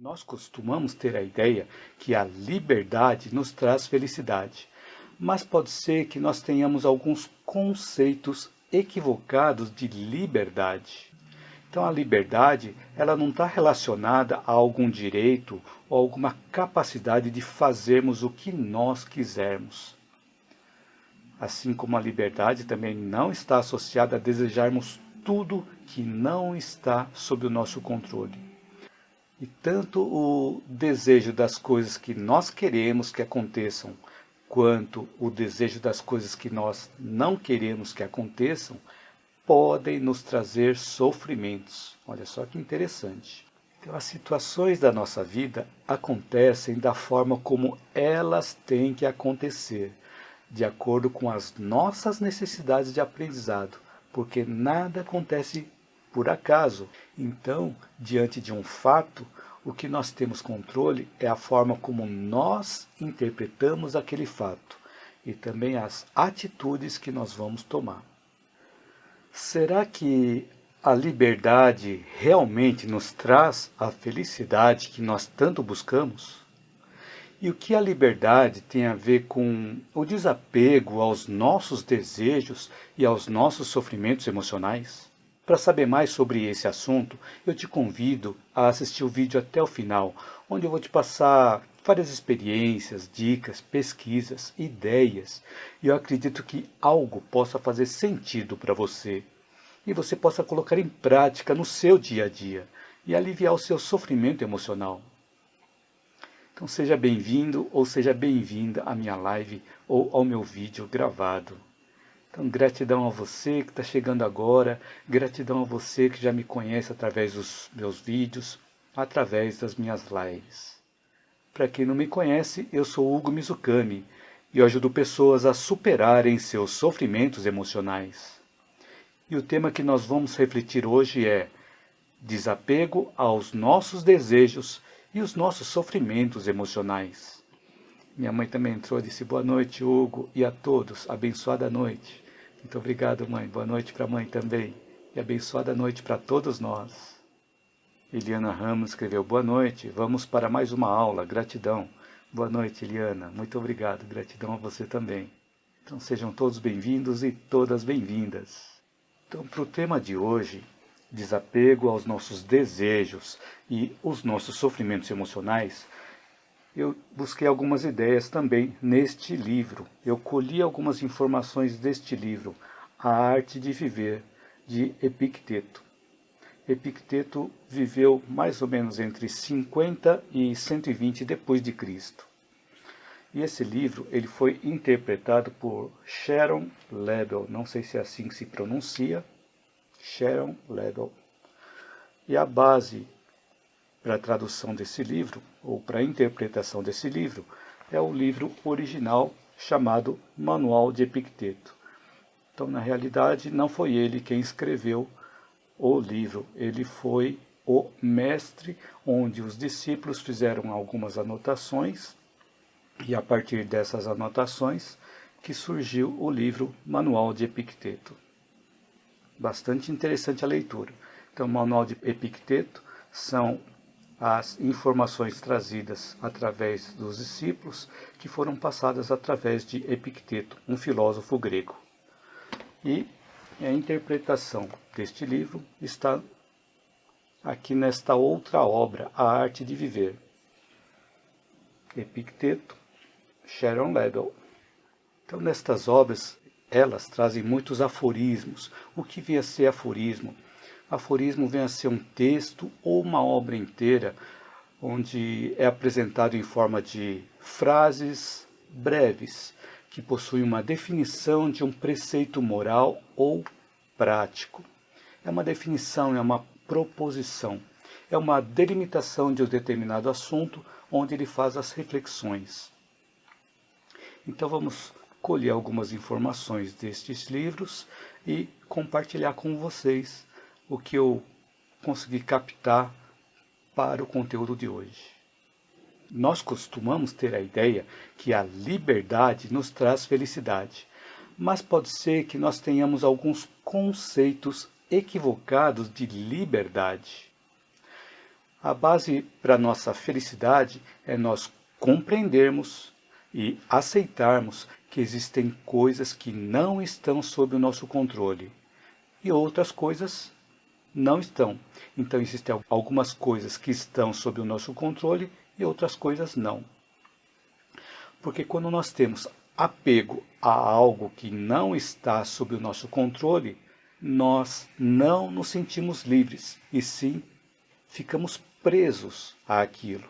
Nós costumamos ter a ideia que a liberdade nos traz felicidade, mas pode ser que nós tenhamos alguns conceitos equivocados de liberdade. Então a liberdade, ela não está relacionada a algum direito ou alguma capacidade de fazermos o que nós quisermos. Assim como a liberdade também não está associada a desejarmos tudo que não está sob o nosso controle. E tanto o desejo das coisas que nós queremos que aconteçam, quanto o desejo das coisas que nós não queremos que aconteçam, podem nos trazer sofrimentos. Olha só que interessante. Então, as situações da nossa vida acontecem da forma como elas têm que acontecer, de acordo com as nossas necessidades de aprendizado, porque nada acontece por acaso. Então, diante de um fato, o que nós temos controle é a forma como nós interpretamos aquele fato e também as atitudes que nós vamos tomar. Será que a liberdade realmente nos traz a felicidade que nós tanto buscamos? E o que a liberdade tem a ver com o desapego aos nossos desejos e aos nossos sofrimentos emocionais? Para saber mais sobre esse assunto, eu te convido a assistir o vídeo até o final, onde eu vou te passar várias experiências, dicas, pesquisas, ideias, e eu acredito que algo possa fazer sentido para você, e você possa colocar em prática no seu dia a dia, e aliviar o seu sofrimento emocional. Então seja bem-vindo ou seja bem-vinda à minha live ou ao meu vídeo gravado. Então gratidão a você que está chegando agora, gratidão a você que já me conhece através dos meus vídeos, através das minhas lives. Para quem não me conhece, eu sou Hugo Mizukami e eu ajudo pessoas a superarem seus sofrimentos emocionais. E o tema que nós vamos refletir hoje é desapego aos nossos desejos e os nossos sofrimentos emocionais. Minha mãe também entrou e disse boa noite, Hugo, e a todos, abençoada noite. Muito obrigado, mãe. Boa noite para a mãe também. E abençoada noite para todos nós. Eliana Ramos escreveu boa noite, vamos para mais uma aula, gratidão. Boa noite, Eliana. Muito obrigado, gratidão a você também. Então sejam todos bem-vindos e todas bem-vindas. Então, para o tema de hoje, desapego aos nossos desejos e os nossos sofrimentos emocionais, eu busquei algumas ideias também neste livro. Eu colhi algumas informações deste livro, A Arte de Viver, de Epicteto. Epicteto viveu mais ou menos entre 50 e 120 depois de Cristo. E esse livro ele foi interpretado por Sharon Lebel, não sei se é assim que se pronuncia, Sharon Lebel. E a base para a tradução desse livro, ou para a interpretação desse livro, é o livro original chamado Manual de Epicteto. Então, na realidade, não foi ele quem escreveu o livro, ele foi o mestre, onde os discípulos fizeram algumas anotações, e a partir dessas anotações que surgiu o livro Manual de Epicteto. Bastante interessante a leitura. Então, o Manual de Epicteto são as informações trazidas através dos discípulos, que foram passadas através de Epicteto, um filósofo grego. E a interpretação deste livro está aqui nesta outra obra, A Arte de Viver. Epicteto, Sharon Lebel. Então, nestas obras, elas trazem muitos aforismos. O que vem a ser aforismo? Aforismo vem a ser um texto ou uma obra inteira onde é apresentado em forma de frases breves que possuem uma definição de um preceito moral ou prático. É uma definição, é uma proposição, é uma delimitação de um determinado assunto onde ele faz as reflexões. Então vamos colher algumas informações destes livros e compartilhar com vocês o que eu consegui captar para o conteúdo de hoje. Nós costumamos ter a ideia que a liberdade nos traz felicidade, mas pode ser que nós tenhamos alguns conceitos equivocados de liberdade. A base para nossa felicidade é nós compreendermos e aceitarmos que existem coisas que não estão sob o nosso controle e outras coisas não estão. Então existem algumas coisas que estão sob o nosso controle e outras coisas não. Porque quando nós temos apego a algo que não está sob o nosso controle, nós não nos sentimos livres, e sim ficamos presos àquilo.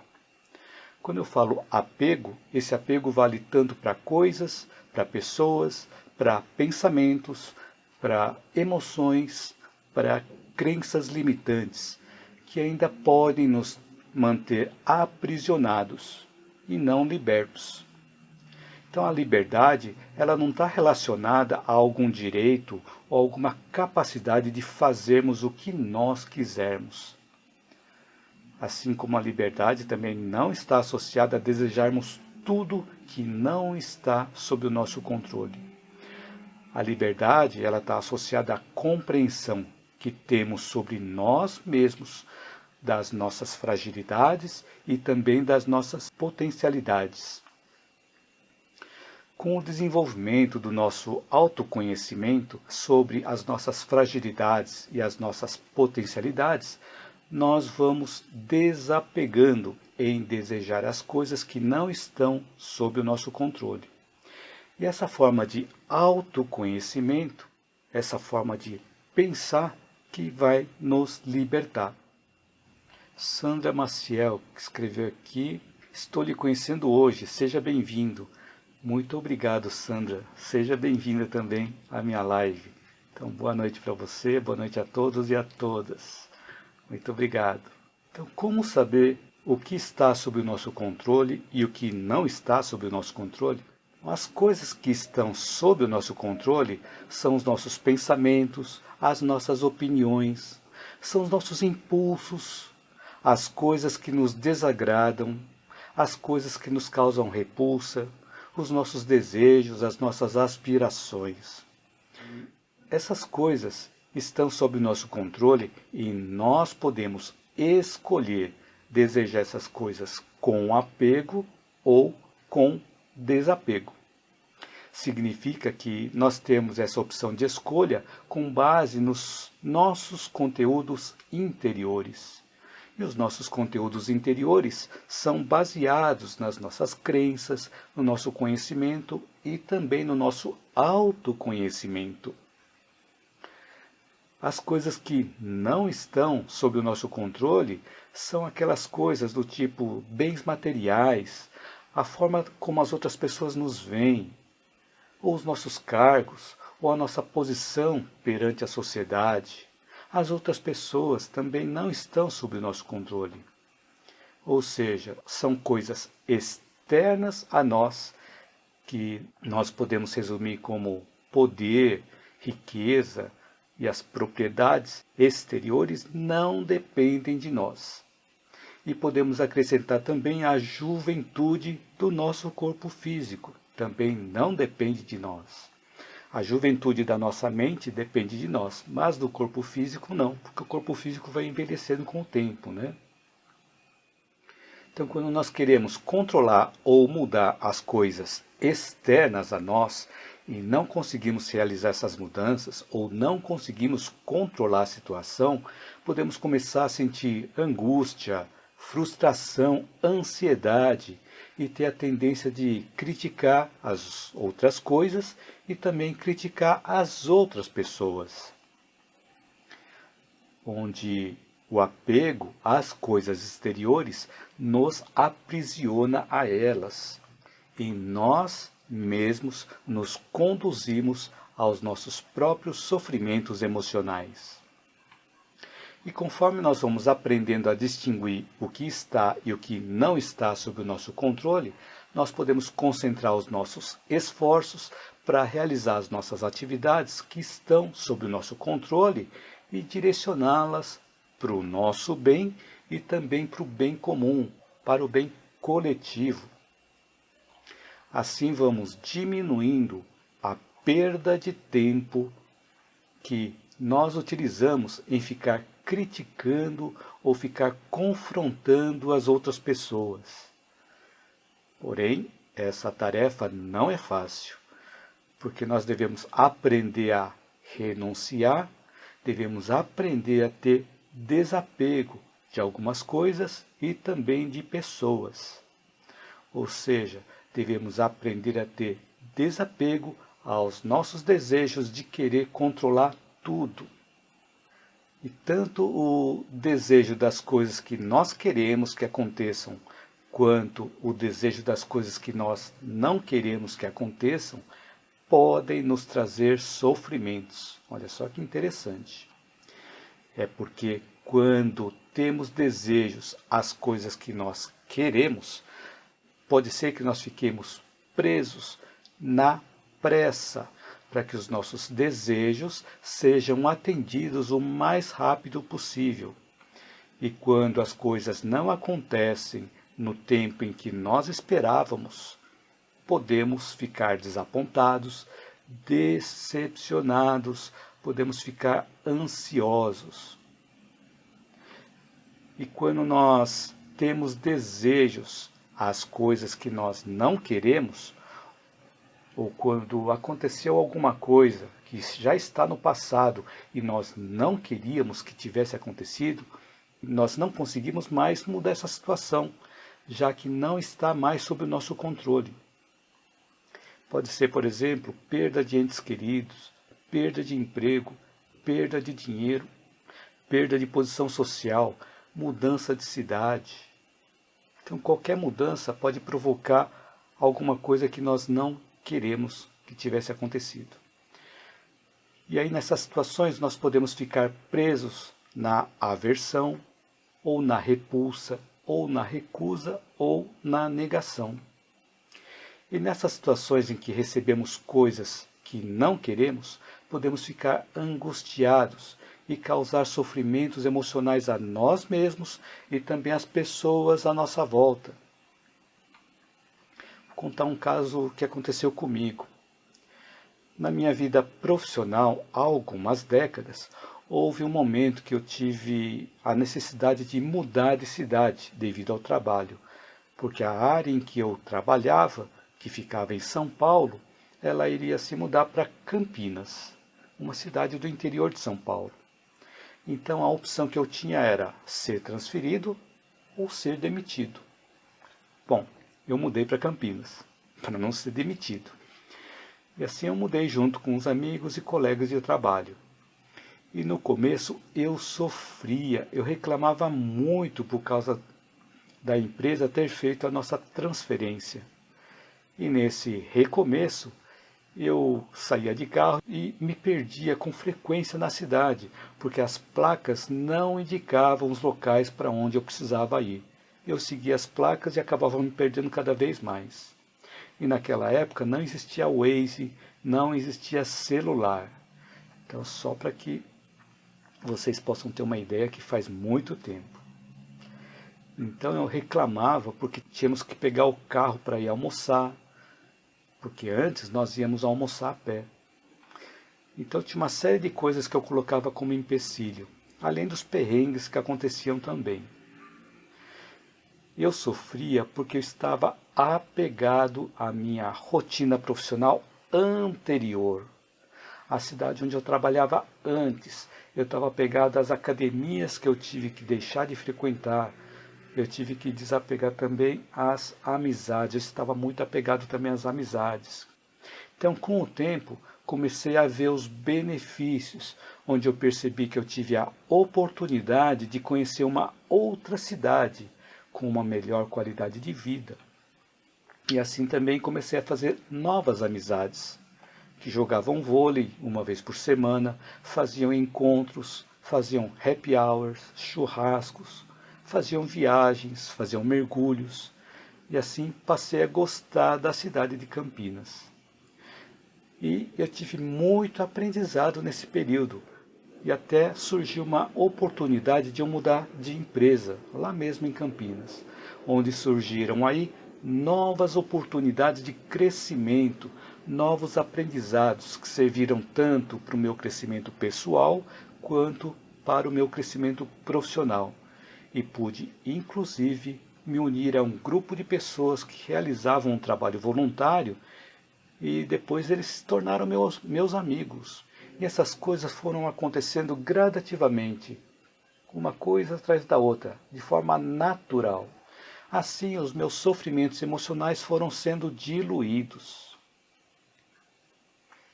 Quando eu falo apego, esse apego vale tanto para coisas, para pessoas, para pensamentos, para emoções, para crenças limitantes, que ainda podem nos manter aprisionados e não libertos. Então a liberdade, ela não está relacionada a algum direito ou alguma capacidade de fazermos o que nós quisermos. Assim como a liberdade também não está associada a desejarmos tudo que não está sob o nosso controle. A liberdade, ela está associada à compreensão que temos sobre nós mesmos, das nossas fragilidades e também das nossas potencialidades. Com o desenvolvimento do nosso autoconhecimento sobre as nossas fragilidades e as nossas potencialidades, nós vamos desapegando em desejar as coisas que não estão sob o nosso controle. E essa forma de autoconhecimento, essa forma de pensar, que vai nos libertar. Sandra Maciel, que escreveu aqui: estou lhe conhecendo hoje, seja bem-vindo. Muito obrigado, Sandra. Seja bem-vinda também à minha live. Então, boa noite para você, boa noite a todos e a todas. Muito obrigado. Então, como saber o que está sob o nosso controle e o que não está sob o nosso controle? As coisas que estão sob o nosso controle são os nossos pensamentos, as nossas opiniões, são os nossos impulsos, as coisas que nos desagradam, as coisas que nos causam repulsa, os nossos desejos, as nossas aspirações. Essas coisas estão sob o nosso controle e nós podemos escolher desejar essas coisas com apego ou com desapego. Significa que nós temos essa opção de escolha com base nos nossos conteúdos interiores. E os nossos conteúdos interiores são baseados nas nossas crenças, no nosso conhecimento e também no nosso autoconhecimento. As coisas que não estão sob o nosso controle são aquelas coisas do tipo bens materiais, a forma como as outras pessoas nos veem, ou os nossos cargos, ou a nossa posição perante a sociedade. As outras pessoas também não estão sob o nosso controle. Ou seja, são coisas externas a nós, que nós podemos resumir como poder, riqueza, e as propriedades exteriores não dependem de nós. E podemos acrescentar também a juventude do nosso corpo físico, também não depende de nós. A juventude da nossa mente depende de nós, mas do corpo físico não, porque o corpo físico vai envelhecendo com o tempo, né? Então, quando nós queremos controlar ou mudar as coisas externas a nós e não conseguimos realizar essas mudanças ou não conseguimos controlar a situação, podemos começar a sentir angústia, frustração, ansiedade e ter a tendência de criticar as outras coisas e também criticar as outras pessoas. Onde o apego às coisas exteriores nos aprisiona a elas e nós mesmos nos conduzimos aos nossos próprios sofrimentos emocionais. E conforme nós vamos aprendendo a distinguir o que está e o que não está sob o nosso controle, nós podemos concentrar os nossos esforços para realizar as nossas atividades que estão sob o nosso controle e direcioná-las para o nosso bem e também para o bem comum, para o bem coletivo. Assim vamos diminuindo a perda de tempo que nós utilizamos em ficar criticando ou ficar confrontando as outras pessoas. Porém, essa tarefa não é fácil, porque nós devemos aprender a renunciar, devemos aprender a ter desapego de algumas coisas e também de pessoas. Ou seja, devemos aprender a ter desapego aos nossos desejos de querer controlar tudo. E tanto o desejo das coisas que nós queremos que aconteçam, quanto o desejo das coisas que nós não queremos que aconteçam, podem nos trazer sofrimentos. Olha só que interessante. É porque quando temos desejos às coisas que nós queremos, pode ser que nós fiquemos presos na pressa, para que os nossos desejos sejam atendidos o mais rápido possível. E quando as coisas não acontecem no tempo em que nós esperávamos, podemos ficar desapontados, decepcionados, podemos ficar ansiosos. E quando nós temos desejos às coisas que nós não queremos, ou quando aconteceu alguma coisa que já está no passado e nós não queríamos que tivesse acontecido, nós não conseguimos mais mudar essa situação, já que não está mais sob o nosso controle. Pode ser, por exemplo, perda de entes queridos, perda de emprego, perda de dinheiro, perda de posição social, mudança de cidade. Então, qualquer mudança pode provocar alguma coisa que nós não queremos que tivesse acontecido. E aí, nessas situações, nós podemos ficar presos na aversão, ou na repulsa, ou na recusa, ou na negação. E nessas situações em que recebemos coisas que não queremos, podemos ficar angustiados e causar sofrimentos emocionais a nós mesmos e também às pessoas à nossa volta. Vou contar um caso que aconteceu comigo. Na minha vida profissional, há algumas décadas, houve um momento que eu tive a necessidade de mudar de cidade devido ao trabalho, porque a área em que eu trabalhava, que ficava em São Paulo, ela iria se mudar para Campinas, uma cidade do interior de São Paulo. Então a opção que eu tinha era ser transferido ou ser demitido. Bom, eu mudei para Campinas, para não ser demitido. E assim eu mudei junto com os amigos e colegas de trabalho. E no começo eu sofria, eu reclamava muito por causa da empresa ter feito a nossa transferência. E nesse recomeço, eu saía de carro e me perdia com frequência na cidade, porque as placas não indicavam os locais para onde eu precisava ir. Eu seguia as placas e acabava me perdendo cada vez mais. E naquela época não existia Waze, não existia celular. Então, só para que vocês possam ter uma ideia, que faz muito tempo. Então eu reclamava porque tínhamos que pegar o carro para ir almoçar, porque antes nós íamos almoçar a pé. Então tinha uma série de coisas que eu colocava como empecilho, além dos perrengues que aconteciam também. Eu sofria porque eu estava apegado à minha rotina profissional anterior, à cidade onde eu trabalhava antes. Eu estava apegado às academias que eu tive que deixar de frequentar. Eu tive que desapegar também às amizades. Eu estava muito apegado também às amizades. Então, com o tempo, comecei a ver os benefícios, onde eu percebi que eu tive a oportunidade de conhecer uma outra cidade, com uma melhor qualidade de vida. E assim também comecei a fazer novas amizades, que jogavam vôlei uma vez por semana, faziam encontros, faziam happy hours, churrascos, faziam viagens, faziam mergulhos, e assim passei a gostar da cidade de Campinas. E eu tive muito aprendizado nesse período, e até surgiu uma oportunidade de eu mudar de empresa, lá mesmo em Campinas, onde surgiram aí novas oportunidades de crescimento, novos aprendizados que serviram tanto para o meu crescimento pessoal quanto para o meu crescimento profissional e pude, inclusive, me unir a um grupo de pessoas que realizavam um trabalho voluntário e depois eles se tornaram meus amigos. E essas coisas foram acontecendo gradativamente, uma coisa atrás da outra, de forma natural. Assim, os meus sofrimentos emocionais foram sendo diluídos.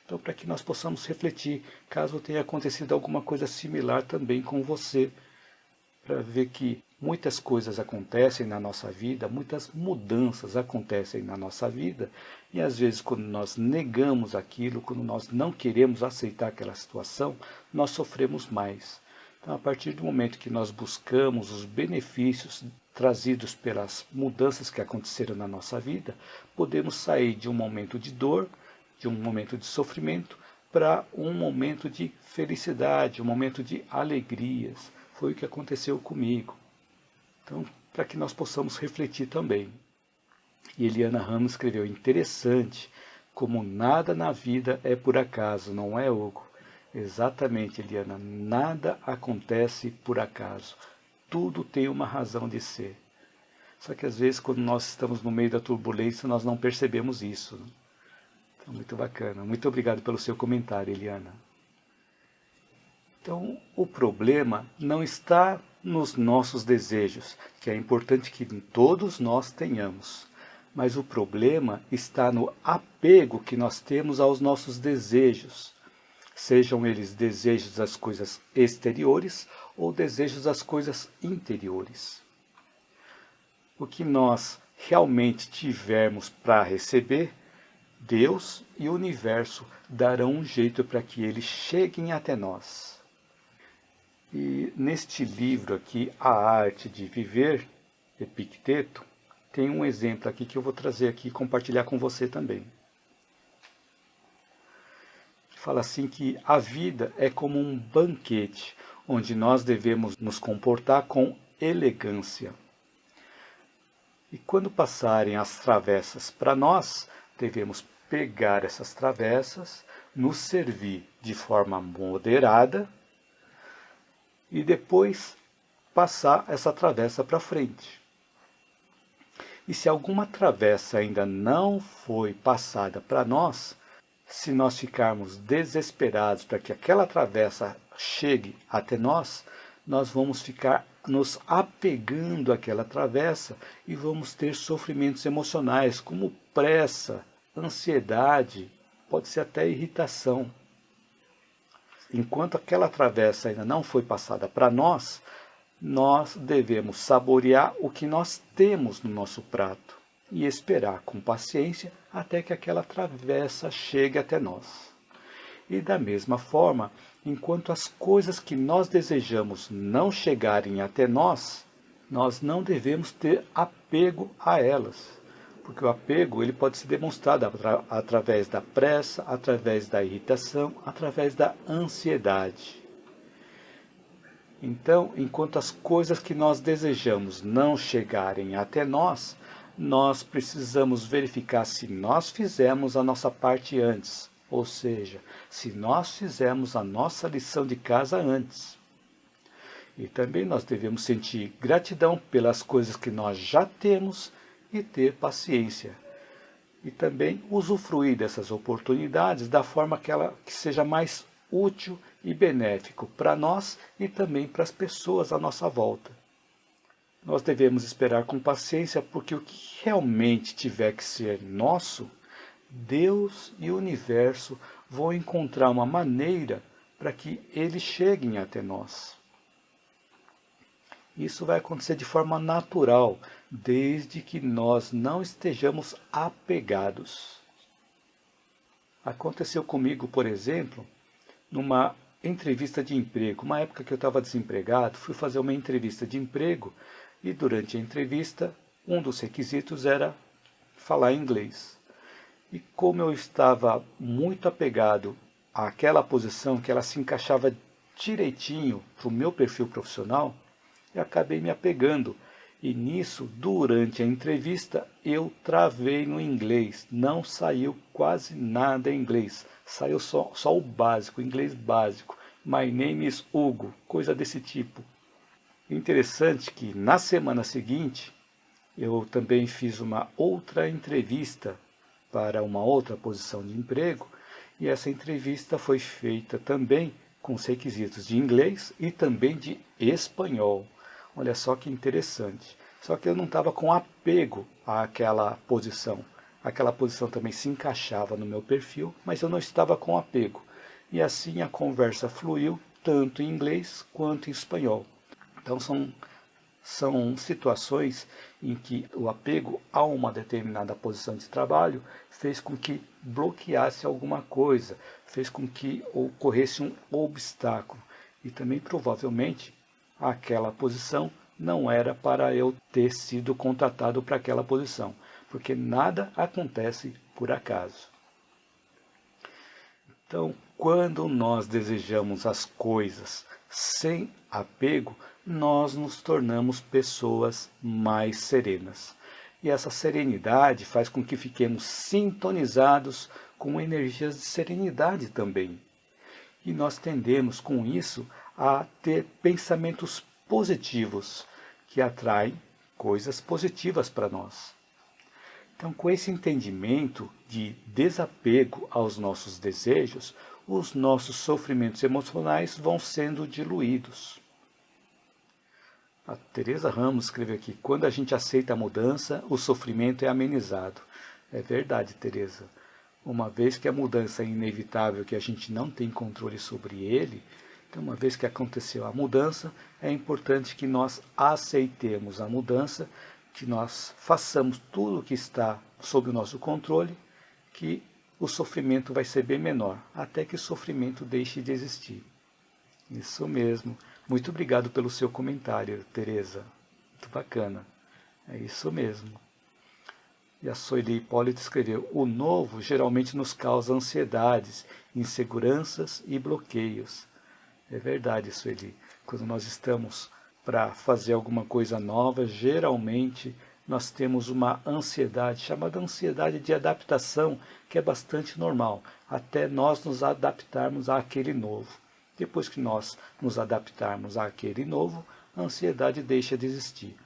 Então, para que nós possamos refletir, caso tenha acontecido alguma coisa similar também com você, para ver que muitas coisas acontecem na nossa vida, muitas mudanças acontecem na nossa vida, e às vezes quando nós negamos aquilo, quando nós não queremos aceitar aquela situação, nós sofremos mais. Então, a partir do momento que nós buscamos os benefícios trazidos pelas mudanças que aconteceram na nossa vida, podemos sair de um momento de dor, de um momento de sofrimento, para um momento de felicidade, um momento de alegrias. Foi o que aconteceu comigo. Então, para que nós possamos refletir também. E Eliana Ramos escreveu: interessante como nada na vida é por acaso, não é, Hugo? Exatamente, Eliana, nada acontece por acaso. Tudo tem uma razão de ser. Só que às vezes, quando nós estamos no meio da turbulência, nós não percebemos isso. Então, muito bacana. Muito obrigado pelo seu comentário, Eliana. Então, o problema não está nos nossos desejos, que é importante que todos nós tenhamos. Mas o problema está no apego que nós temos aos nossos desejos. Sejam eles desejos das coisas exteriores ou desejos das coisas interiores. O que nós realmente tivermos para receber, Deus e o universo darão um jeito para que eles cheguem até nós. E neste livro aqui, A Arte de Viver, Epicteto, tem um exemplo aqui que eu vou trazer aqui e compartilhar com você também. Fala assim que a vida é como um banquete, onde nós devemos nos comportar com elegância. E quando passarem as travessas para nós, devemos pegar essas travessas, nos servir de forma moderada e depois passar essa travessa para frente. E se alguma travessa ainda não foi passada para nós, se nós ficarmos desesperados para que aquela travessa chegue até nós, nós vamos ficar nos apegando àquela travessa e vamos ter sofrimentos emocionais, como pressa, ansiedade, pode ser até irritação. Enquanto aquela travessa ainda não foi passada para nós, nós devemos saborear o que nós temos no nosso prato e esperar com paciência até que aquela travessa chegue até nós. E da mesma forma, enquanto as coisas que nós desejamos não chegarem até nós, nós não devemos ter apego a elas. Porque o apego ele pode ser demonstrado através da pressa, através da irritação, através da ansiedade. Então, enquanto as coisas que nós desejamos não chegarem até nós, nós precisamos verificar se nós fizemos a nossa parte antes, ou seja, se nós fizemos a nossa lição de casa antes. E também nós devemos sentir gratidão pelas coisas que nós já temos e ter paciência. E também usufruir dessas oportunidades da forma que seja mais útil e benéfico para nós e também para as pessoas à nossa volta. Nós devemos esperar com paciência, porque o que realmente tiver que ser nosso, Deus e o universo vão encontrar uma maneira para que eles cheguem até nós. Isso vai acontecer de forma natural, desde que nós não estejamos apegados. Aconteceu comigo, por exemplo, numa entrevista de emprego. Uma época que eu estava desempregado, fui fazer uma entrevista de emprego e durante a entrevista, um dos requisitos era falar inglês. E como eu estava muito apegado àquela posição, que ela se encaixava direitinho para o meu perfil profissional, eu acabei me apegando. E nisso, durante a entrevista, eu travei no inglês. Não saiu quase nada em inglês. Saiu só o básico, o inglês básico. My name is Hugo, coisa desse tipo. Interessante que na semana seguinte eu também fiz uma outra entrevista para uma outra posição de emprego e essa entrevista foi feita também com os requisitos de inglês e também de espanhol. Olha só que interessante. Só que eu não estava com apego àquela posição. Aquela posição também se encaixava no meu perfil, mas eu não estava com apego. E assim a conversa fluiu tanto em inglês quanto em espanhol. Então são situações em que o apego a uma determinada posição de trabalho fez com que bloqueasse alguma coisa, fez com que ocorresse um obstáculo. E também provavelmente aquela posição não era para eu ter sido contratado para aquela posição, porque nada acontece por acaso. Então, quando nós desejamos as coisas sem apego, nós nos tornamos pessoas mais serenas. E essa serenidade faz com que fiquemos sintonizados com energias de serenidade também. E nós tendemos com isso a ter pensamentos positivos que atraem coisas positivas para nós. Então, com esse entendimento de desapego aos nossos desejos, os nossos sofrimentos emocionais vão sendo diluídos. A Teresa Ramos escreveu aqui: quando a gente aceita a mudança, o sofrimento é amenizado. É verdade, Teresa. Uma vez que a mudança é inevitável, que a gente não tem controle sobre ele, então uma vez que aconteceu a mudança, é importante que nós aceitemos a mudança, que nós façamos tudo o que está sob o nosso controle, que o sofrimento vai ser bem menor, até que o sofrimento deixe de existir. Isso mesmo. Muito obrigado pelo seu comentário, Teresa. Muito bacana. É isso mesmo. E a Soili Hipólito escreveu: o novo geralmente nos causa ansiedades, inseguranças e bloqueios. É verdade, Sueli. Quando nós estamos para fazer alguma coisa nova, geralmente nós temos uma ansiedade, chamada ansiedade de adaptação, que é bastante normal, até nós nos adaptarmos àquele novo. Depois que nós nos adaptarmos àquele novo, a ansiedade deixa de existir.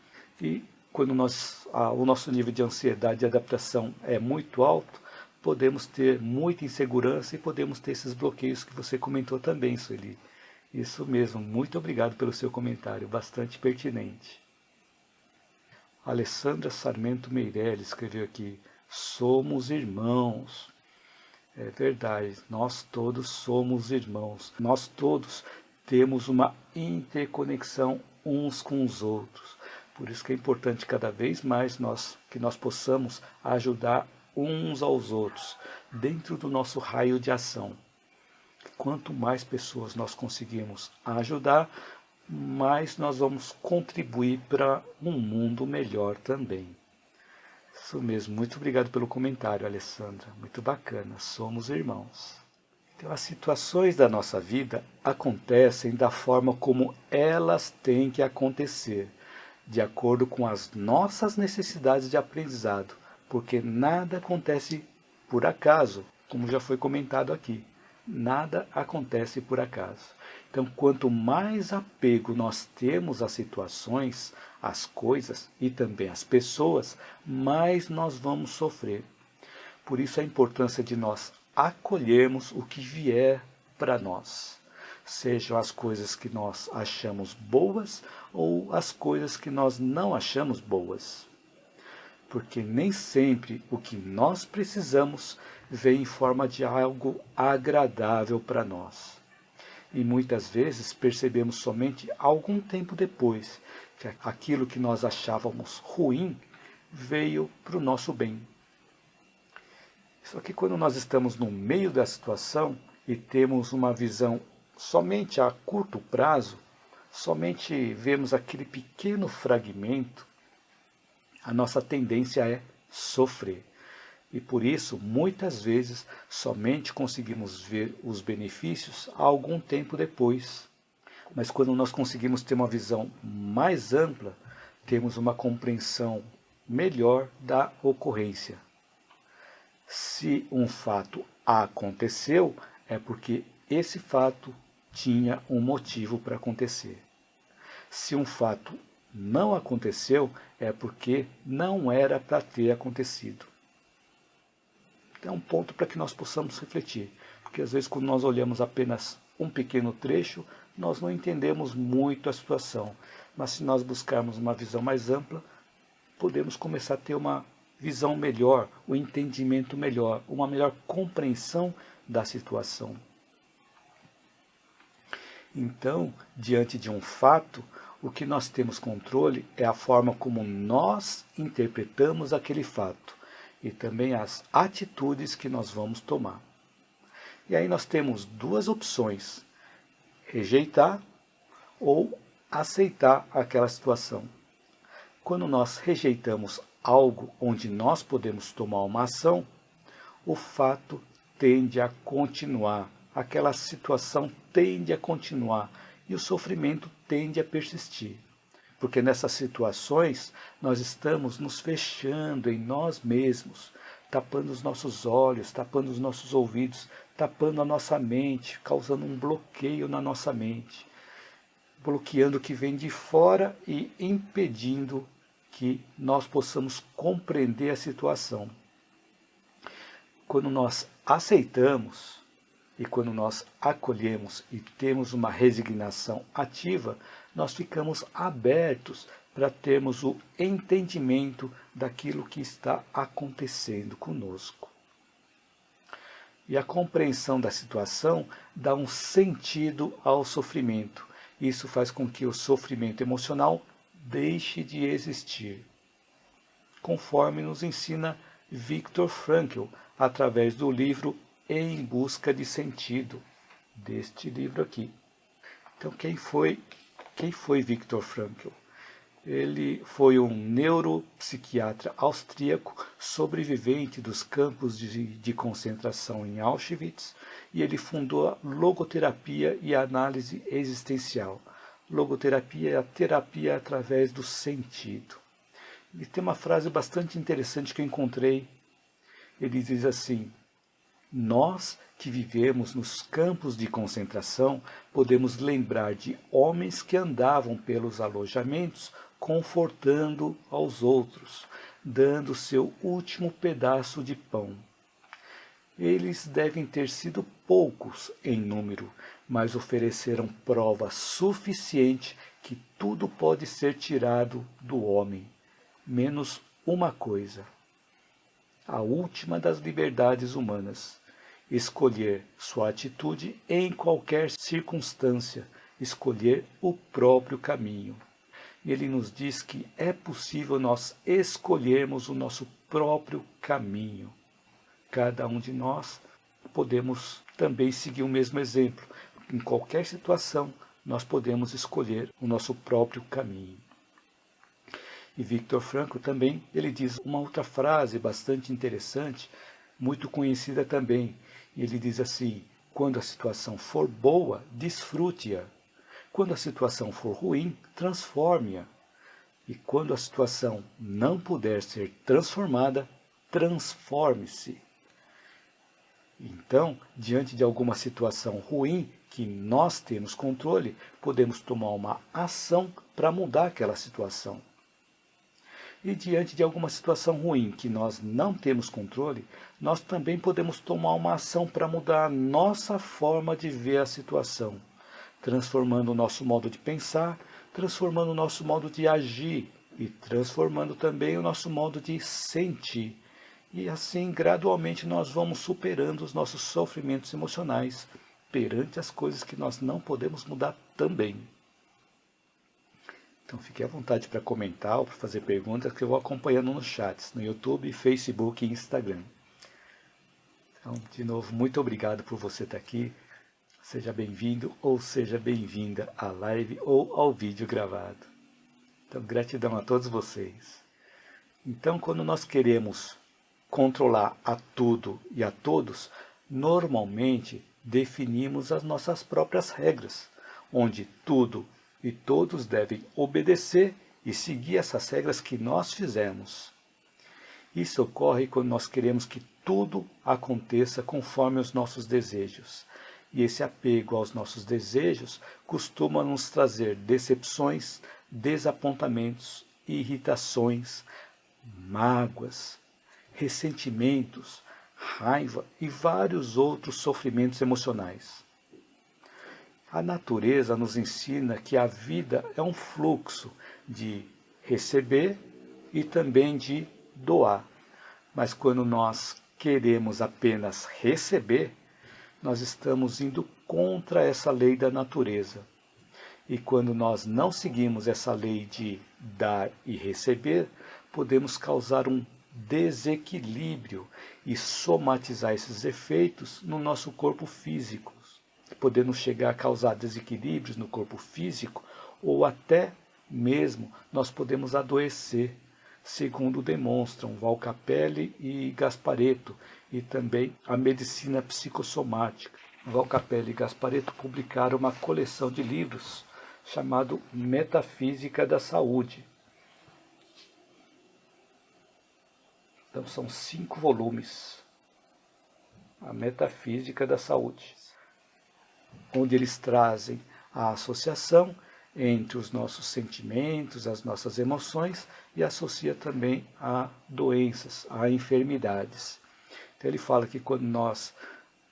E quando o nosso nível de ansiedade e adaptação é muito alto, podemos ter muita insegurança e podemos ter esses bloqueios que você comentou também, Sueli. Isso mesmo, muito obrigado pelo seu comentário, bastante pertinente. Alessandra Sarmento Meirelles escreveu aqui: somos irmãos. É verdade, nós todos somos irmãos, nós todos temos uma interconexão uns com os outros. Por isso que é importante cada vez mais que nós possamos ajudar uns aos outros, dentro do nosso raio de ação. Quanto mais pessoas nós conseguirmos ajudar, mais nós vamos contribuir para um mundo melhor também. Isso mesmo, muito obrigado pelo comentário, Alessandra. Muito bacana, somos irmãos. Então, as situações da nossa vida acontecem da forma como elas têm que acontecer, de acordo com as nossas necessidades de aprendizado, porque nada acontece por acaso, como já foi comentado aqui. Nada acontece por acaso. Então, quanto mais apego nós temos às situações, às coisas e também às pessoas, mais nós vamos sofrer. Por isso a importância de nós acolhermos o que vier para nós. Sejam as coisas que nós achamos boas ou as coisas que nós não achamos boas. Porque nem sempre o que nós precisamos vem em forma de algo agradável para nós. E muitas vezes percebemos somente algum tempo depois que aquilo que nós achávamos ruim veio para o nosso bem. Só que quando nós estamos no meio da situação e temos uma visão somente a curto prazo, somente vemos aquele pequeno fragmento, a nossa tendência é sofrer. E por isso, muitas vezes, somente conseguimos ver os benefícios algum tempo depois. Mas quando nós conseguimos ter uma visão mais ampla, temos uma compreensão melhor da ocorrência. Se um fato aconteceu, é porque esse fato tinha um motivo para acontecer. Se um fato não aconteceu, é porque não era para ter acontecido. É um ponto para que nós possamos refletir, porque às vezes quando nós olhamos apenas um pequeno trecho, nós não entendemos muito a situação, mas se nós buscarmos uma visão mais ampla, podemos começar a ter uma visão melhor, um entendimento melhor, uma melhor compreensão da situação. Então, diante de um fato, o que nós temos controle é a forma como nós interpretamos aquele fato e também as atitudes que nós vamos tomar. E aí nós temos duas opções: rejeitar ou aceitar aquela situação. Quando nós rejeitamos algo onde nós podemos tomar uma ação, o fato tende a continuar, aquela situação tende a continuar e o sofrimento tende a persistir. Porque nessas situações nós estamos nos fechando em nós mesmos, tapando os nossos olhos, tapando os nossos ouvidos, tapando a nossa mente, causando um bloqueio na nossa mente, bloqueando o que vem de fora e impedindo que nós possamos compreender a situação. Quando nós aceitamos e quando nós acolhemos e temos uma resignação ativa, nós ficamos abertos para termos o entendimento daquilo que está acontecendo conosco. E a compreensão da situação dá um sentido ao sofrimento. Isso faz com que o sofrimento emocional deixe de existir, conforme nos ensina Viktor Frankl, através do livro Em Busca de Sentido, deste livro aqui. Então, quem foi Viktor Frankl? Ele foi um neuropsiquiatra austríaco, sobrevivente dos campos de concentração em Auschwitz, e ele fundou a logoterapia e a análise existencial. Logoterapia é a terapia através do sentido. E tem uma frase bastante interessante que eu encontrei. Ele diz assim: nós que vivemos nos campos de concentração podemos lembrar de homens que andavam pelos alojamentos confortando aos outros, dando seu último pedaço de pão. Eles devem ter sido poucos em número, mas ofereceram prova suficiente que tudo pode ser tirado do homem, menos uma coisa: a última das liberdades humanas, escolher sua atitude em qualquer circunstância, escolher o próprio caminho. E ele nos diz que é possível nós escolhermos o nosso próprio caminho. Cada um de nós podemos também seguir o mesmo exemplo. Em qualquer situação, nós podemos escolher o nosso próprio caminho. E Viktor Frankl também, ele diz uma outra frase bastante interessante, muito conhecida também. Ele diz assim: quando a situação for boa, desfrute-a. Quando a situação for ruim, transforme-a. E quando a situação não puder ser transformada, transforme-se. Então, diante de alguma situação ruim que nós temos controle, podemos tomar uma ação para mudar aquela situação. E diante de alguma situação ruim que nós não temos controle, nós também podemos tomar uma ação para mudar a nossa forma de ver a situação, transformando o nosso modo de pensar, transformando o nosso modo de agir e transformando também o nosso modo de sentir. E assim, gradualmente, nós vamos superando os nossos sofrimentos emocionais perante as coisas que nós não podemos mudar também. Então fique à vontade para comentar ou para fazer perguntas que eu vou acompanhando nos chats, no YouTube, Facebook e Instagram. Então, de novo, muito obrigado por você estar aqui. Seja bem-vindo ou seja bem-vinda à live ou ao vídeo gravado. Então, gratidão a todos vocês. Então, quando nós queremos controlar a tudo e a todos, normalmente definimos as nossas próprias regras, onde tudo e todos devem obedecer e seguir essas regras que nós fizemos. Isso ocorre quando nós queremos que tudo aconteça conforme os nossos desejos. E esse apego aos nossos desejos costuma nos trazer decepções, desapontamentos, irritações, mágoas, ressentimentos, raiva e vários outros sofrimentos emocionais. A natureza nos ensina que a vida é um fluxo de receber e também de doar. Mas quando nós queremos apenas receber, nós estamos indo contra essa lei da natureza. E quando nós não seguimos essa lei de dar e receber, podemos causar um desequilíbrio e somatizar esses efeitos no nosso corpo físico, podendo chegar a causar desequilíbrios no corpo físico ou até mesmo nós podemos adoecer, segundo demonstram Val Capelli e Gasparetto, e também a medicina psicossomática. Val Capelli e Gasparetto publicaram uma coleção de livros chamado Metafísica da Saúde. Então são 5 volumes, a Metafísica da Saúde, onde eles trazem a associação entre os nossos sentimentos, as nossas emoções, e associa também a doenças, a enfermidades. Então ele fala que quando nós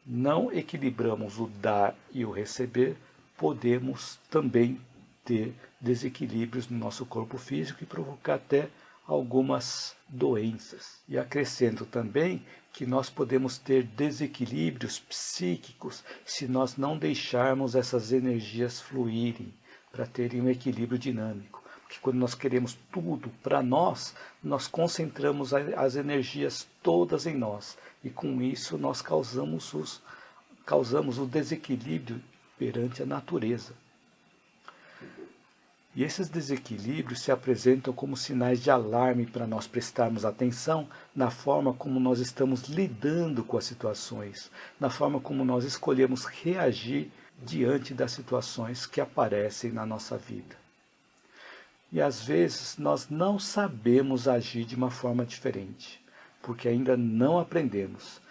não equilibramos o dar e o receber, podemos também ter desequilíbrios no nosso corpo físico e provocar até algumas doenças. E acrescento também que nós podemos ter desequilíbrios psíquicos se nós não deixarmos essas energias fluírem para terem um equilíbrio dinâmico. Porque quando nós queremos tudo para nós, nós concentramos as energias todas em nós. E com isso nós causamos o desequilíbrio perante a natureza. E esses desequilíbrios se apresentam como sinais de alarme para nós prestarmos atenção na forma como nós estamos lidando com as situações, na forma como nós escolhemos reagir diante das situações que aparecem na nossa vida. E às vezes nós não sabemos agir de uma forma diferente, porque ainda não aprendemos.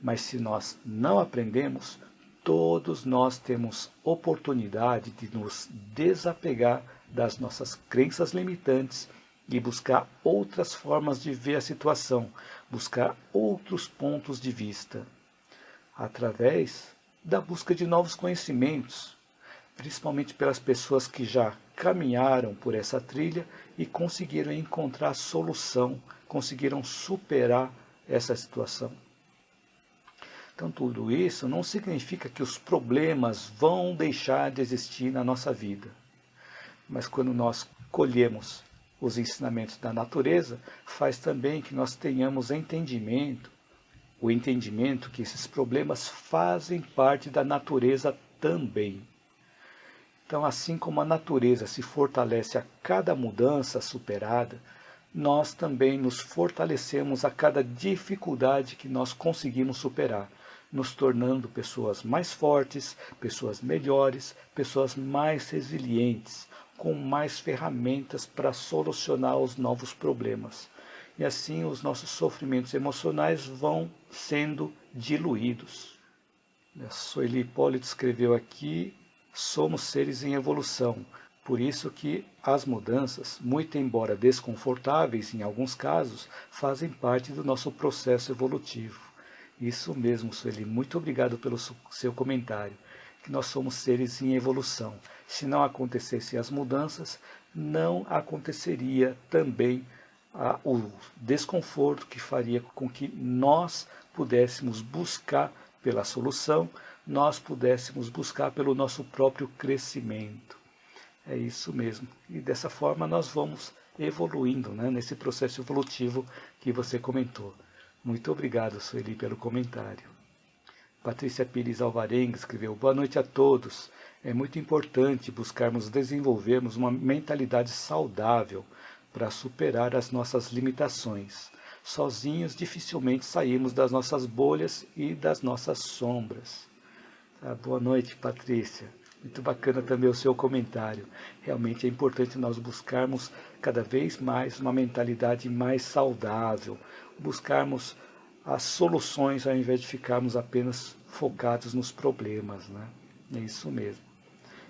Mas se nós não aprendemos, todos nós temos oportunidade de nos desapegar das nossas crenças limitantes e buscar outras formas de ver a situação, buscar outros pontos de vista, através da busca de novos conhecimentos, principalmente pelas pessoas que já caminharam por essa trilha e conseguiram encontrar solução, conseguiram superar essa situação. Então tudo isso não significa que os problemas vão deixar de existir na nossa vida. Mas quando nós colhemos os ensinamentos da natureza, faz também que nós tenhamos o entendimento que esses problemas fazem parte da natureza também. Então, assim como a natureza se fortalece a cada mudança superada, nós também nos fortalecemos a cada dificuldade que nós conseguimos superar, nos tornando pessoas mais fortes, pessoas melhores, pessoas mais resilientes, com mais ferramentas para solucionar os novos problemas. E assim os nossos sofrimentos emocionais vão sendo diluídos. A Sueli Hipólito escreveu aqui: somos seres em evolução, por isso que as mudanças, muito embora desconfortáveis em alguns casos, fazem parte do nosso processo evolutivo. Isso mesmo, Sueli, muito obrigado pelo seu comentário, que nós somos seres em evolução. Se não acontecessem as mudanças, não aconteceria também o desconforto que faria com que nós pudéssemos buscar pela solução, nós pudéssemos buscar pelo nosso próprio crescimento. É isso mesmo. E dessa forma nós vamos evoluindo, né, nesse processo evolutivo que você comentou. Muito obrigado, Sueli, pelo comentário. Patrícia Pires Alvarenga escreveu: boa noite a todos. É muito importante buscarmos desenvolvermos uma mentalidade saudável para superar as nossas limitações. Sozinhos dificilmente saímos das nossas bolhas e das nossas sombras. Boa noite, Patrícia. Muito bacana também o seu comentário. Realmente é importante nós buscarmos cada vez mais uma mentalidade mais saudável, buscarmos as soluções ao invés de ficarmos apenas focados nos problemas, né? É isso mesmo.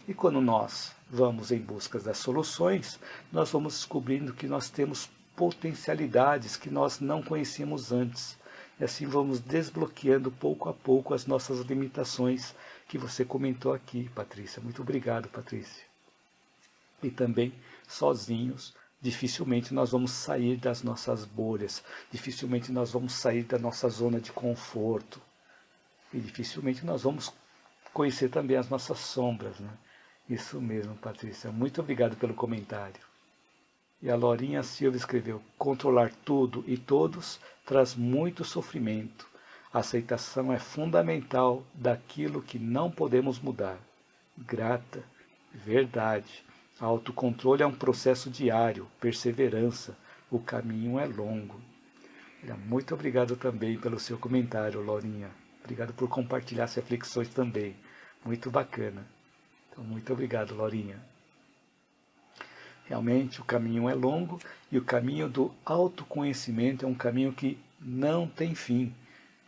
E quando nós vamos em busca das soluções, nós vamos descobrindo que nós temos potencialidades que nós não conhecíamos antes. E assim vamos desbloqueando pouco a pouco as nossas limitações que você comentou aqui, Patrícia. Muito obrigado, Patrícia. E também, sozinhos, dificilmente nós vamos sair das nossas bolhas, dificilmente nós vamos sair da nossa zona de conforto. E dificilmente nós vamos conhecer também as nossas sombras, né? Isso mesmo, Patrícia. Muito obrigado pelo comentário. E a Lorinha Silva escreveu: controlar tudo e todos traz muito sofrimento. A aceitação é fundamental daquilo que não podemos mudar. Grata. Verdade. Autocontrole é um processo diário, perseverança. O caminho é longo. Muito obrigado também pelo seu comentário, Lorinha. Obrigado por compartilhar as reflexões também. Muito bacana. Então, muito obrigado, Lorinha. Realmente, o caminho é longo e o caminho do autoconhecimento é um caminho que não tem fim.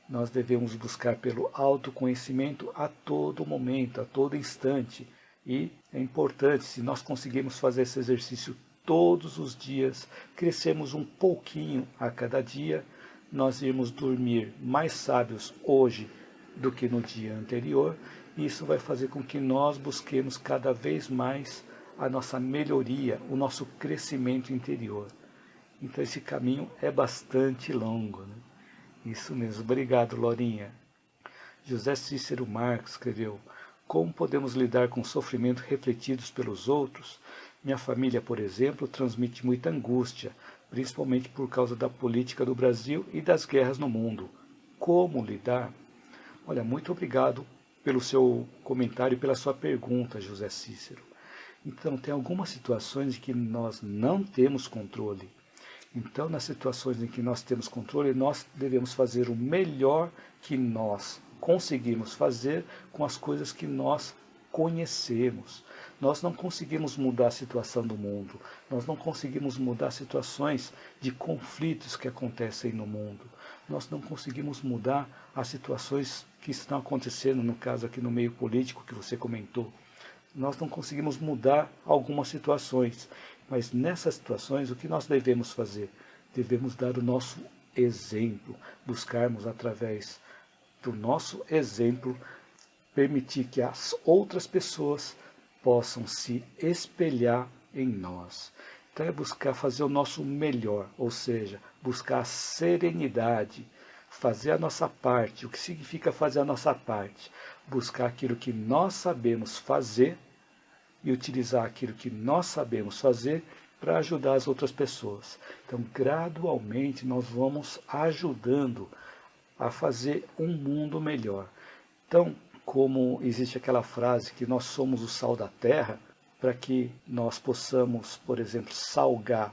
Nós devemos buscar pelo autoconhecimento a todo momento, a todo instante. E é importante, se nós conseguirmos fazer esse exercício todos os dias, crescermos um pouquinho a cada dia, nós irmos dormir mais sábios hoje do que no dia anterior, e isso vai fazer com que nós busquemos cada vez mais a nossa melhoria, o nosso crescimento interior. Então esse caminho é bastante longo, né? Isso mesmo. Obrigado, Lorinha. José Cícero Marques escreveu: como podemos lidar com sofrimento refletidos pelos outros? Minha família, por exemplo, transmite muita angústia, principalmente por causa da política do Brasil e das guerras no mundo. Como lidar? Olha, muito obrigado pelo seu comentário e pela sua pergunta, José Cícero. Então, tem algumas situações em que nós não temos controle. Então, nas situações em que nós temos controle, nós devemos fazer o melhor que nós conseguimos fazer com as coisas que nós conhecemos. Nós não conseguimos mudar a situação do mundo, nós não conseguimos mudar situações de conflitos que acontecem no mundo, nós não conseguimos mudar as situações que estão acontecendo, no caso aqui no meio político que você comentou. Nós não conseguimos mudar algumas situações, mas nessas situações o que nós devemos fazer? Devemos dar o nosso exemplo, buscarmos através do nosso exemplo permitir que as outras pessoas possam se espelhar em nós. Então é buscar fazer o nosso melhor, ou seja, buscar a serenidade, fazer a nossa parte. O que significa fazer a nossa parte? Buscar aquilo que nós sabemos fazer e utilizar aquilo que nós sabemos fazer para ajudar as outras pessoas. Então, gradualmente, nós vamos ajudando a fazer um mundo melhor. Então, como existe aquela frase que nós somos o sal da terra, para que nós possamos, por exemplo, salgar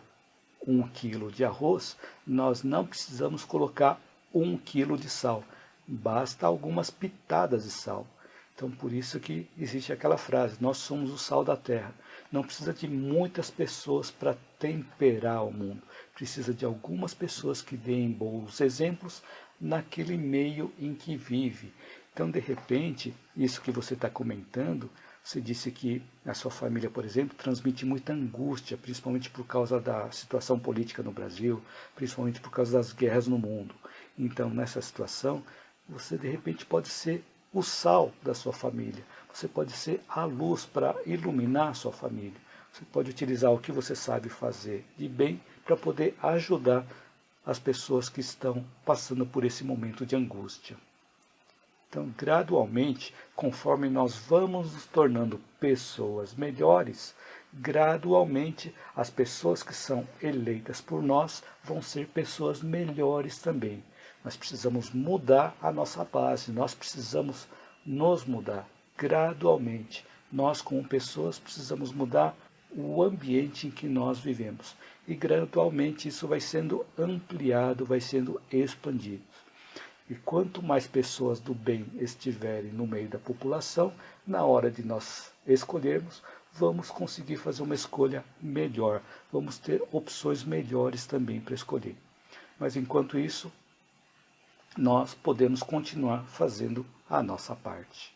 1 quilo de arroz, nós não precisamos colocar 1 quilo de sal, basta algumas pitadas de sal. Então, por isso que existe aquela frase, nós somos o sal da terra. Não precisa de muitas pessoas para temperar o mundo, precisa de algumas pessoas que deem bons exemplos naquele meio em que vive. Então, de repente, isso que você está comentando, você disse que a sua família, por exemplo, transmite muita angústia, principalmente por causa da situação política no Brasil, principalmente por causa das guerras no mundo. Então, nessa situação, você de repente pode ser o sal da sua família, você pode ser a luz para iluminar a sua família, você pode utilizar o que você sabe fazer de bem para poder ajudar as pessoas que estão passando por esse momento de angústia. Então, gradualmente, conforme nós vamos nos tornando pessoas melhores, gradualmente as pessoas que são eleitas por nós vão ser pessoas melhores também. Nós precisamos mudar a nossa base, nós precisamos nos mudar gradualmente. Nós, como pessoas, precisamos mudar o ambiente em que nós vivemos. E gradualmente isso vai sendo ampliado, vai sendo expandido. E quanto mais pessoas do bem estiverem no meio da população, na hora de nós escolhermos, vamos conseguir fazer uma escolha melhor, vamos ter opções melhores também para escolher. Mas enquanto isso, nós podemos continuar fazendo a nossa parte.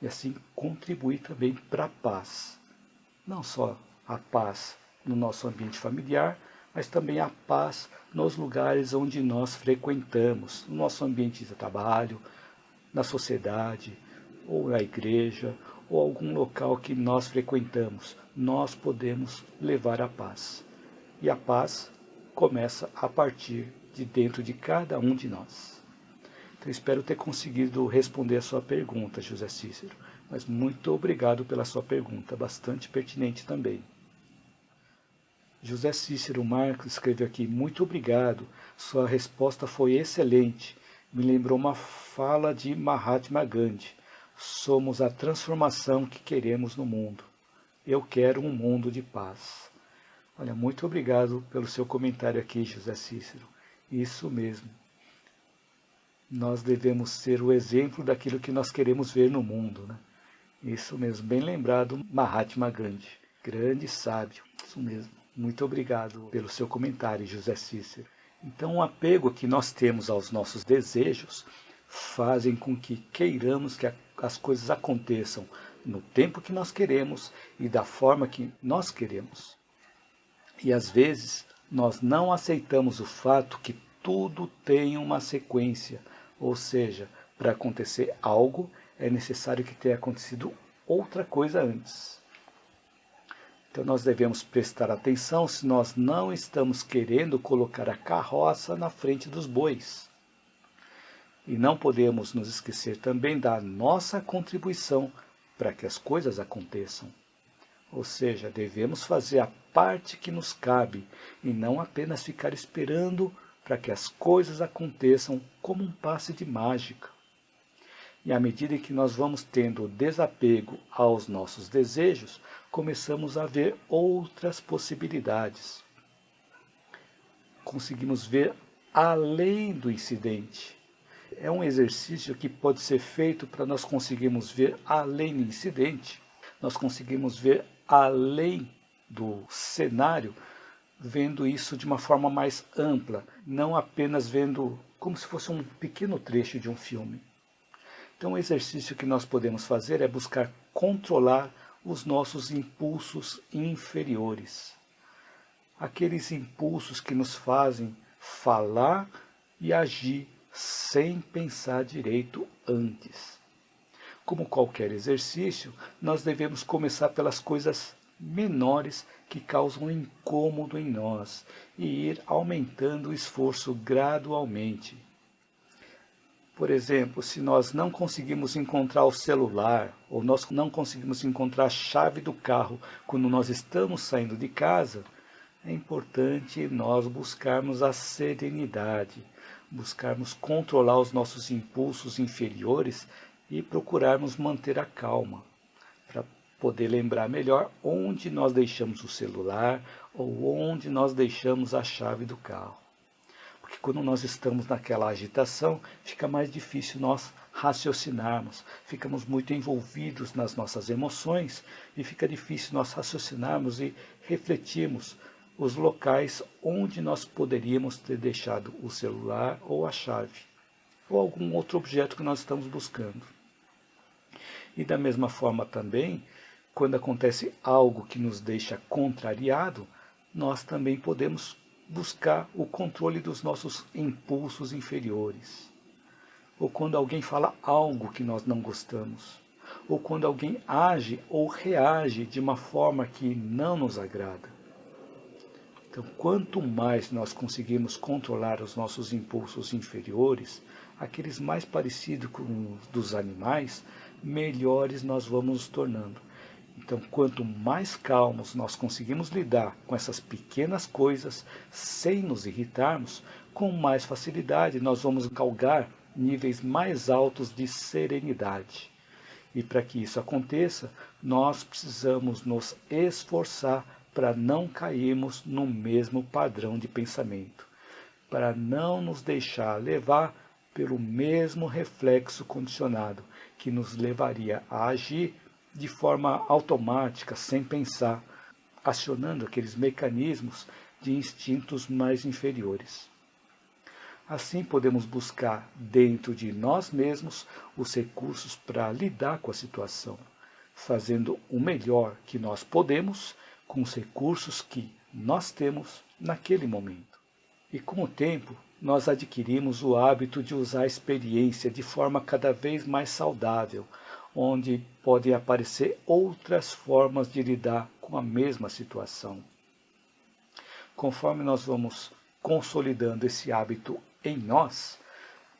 E assim contribuir também para a paz. Não só a paz no nosso ambiente familiar, mas também a paz nos lugares onde nós frequentamos, no nosso ambiente de trabalho, na sociedade, ou na igreja, ou algum local que nós frequentamos. Nós podemos levar a paz. E a paz começa a partir de dentro de cada um de nós. Então, espero ter conseguido responder a sua pergunta, José Cícero. Mas muito obrigado pela sua pergunta, bastante pertinente também. José Cícero Marcos escreveu aqui: muito obrigado, sua resposta foi excelente. Me lembrou uma fala de Mahatma Gandhi. Somos a transformação que queremos no mundo. Eu quero um mundo de paz. Olha, muito obrigado pelo seu comentário aqui, José Cícero. Isso mesmo. Nós devemos ser o exemplo daquilo que nós queremos ver no mundo, né? Isso mesmo, bem lembrado, Mahatma Gandhi, grande sábio, isso mesmo. Muito obrigado pelo seu comentário, José Cícero. Então, o apego que nós temos aos nossos desejos fazem com que queiramos que as coisas aconteçam no tempo que nós queremos e da forma que nós queremos. E às vezes nós não aceitamos o fato que tudo tem uma sequência, ou seja, para acontecer algo é necessário que tenha acontecido outra coisa antes. Então nós devemos prestar atenção se nós não estamos querendo colocar a carroça na frente dos bois. E não podemos nos esquecer também da nossa contribuição para que as coisas aconteçam. Ou seja, devemos fazer a parte que nos cabe e não apenas ficar esperando para que as coisas aconteçam como um passe de mágica. E à medida que nós vamos tendo desapego aos nossos desejos, começamos a ver outras possibilidades. Conseguimos ver além do incidente. É um exercício que pode ser feito para nós conseguirmos ver além do incidente. Nós conseguimos ver além do cenário, vendo isso de uma forma mais ampla, não apenas vendo como se fosse um pequeno trecho de um filme. Então, o exercício que nós podemos fazer é buscar controlar os nossos impulsos inferiores. Aqueles impulsos que nos fazem falar e agir sem pensar direito antes. Como qualquer exercício, nós devemos começar pelas coisas menores que causam incômodo em nós e ir aumentando o esforço gradualmente. Por exemplo, se nós não conseguimos encontrar o celular ou nós não conseguimos encontrar a chave do carro quando nós estamos saindo de casa, é importante nós buscarmos a serenidade, buscarmos controlar os nossos impulsos inferiores e procurarmos manter a calma, para poder lembrar melhor onde nós deixamos o celular ou onde nós deixamos a chave do carro. Porque quando nós estamos naquela agitação, fica mais difícil nós raciocinarmos, ficamos muito envolvidos nas nossas emoções e fica difícil nós raciocinarmos e refletirmos os locais onde nós poderíamos ter deixado o celular ou a chave, ou algum outro objeto que nós estamos buscando. E da mesma forma também, quando acontece algo que nos deixa contrariado, nós também podemos buscar o controle dos nossos impulsos inferiores. Ou quando alguém fala algo que nós não gostamos. Ou quando alguém age ou reage de uma forma que não nos agrada. Então, quanto mais nós conseguimos controlar os nossos impulsos inferiores, aqueles mais parecidos com os dos animais, melhores nós vamos nos tornando. Então, quanto mais calmos nós conseguimos lidar com essas pequenas coisas, sem nos irritarmos, com mais facilidade nós vamos galgar níveis mais altos de serenidade. E para que isso aconteça, nós precisamos nos esforçar para não cairmos no mesmo padrão de pensamento, para não nos deixar levar pelo mesmo reflexo condicionado, que nos levaria a agir de forma automática, sem pensar, acionando aqueles mecanismos de instintos mais inferiores. Assim podemos buscar dentro de nós mesmos os recursos para lidar com a situação, fazendo o melhor que nós podemos com os recursos que nós temos naquele momento. E com o tempo, nós adquirimos o hábito de usar a experiência de forma cada vez mais saudável, onde podem aparecer outras formas de lidar com a mesma situação. Conforme nós vamos consolidando esse hábito em nós,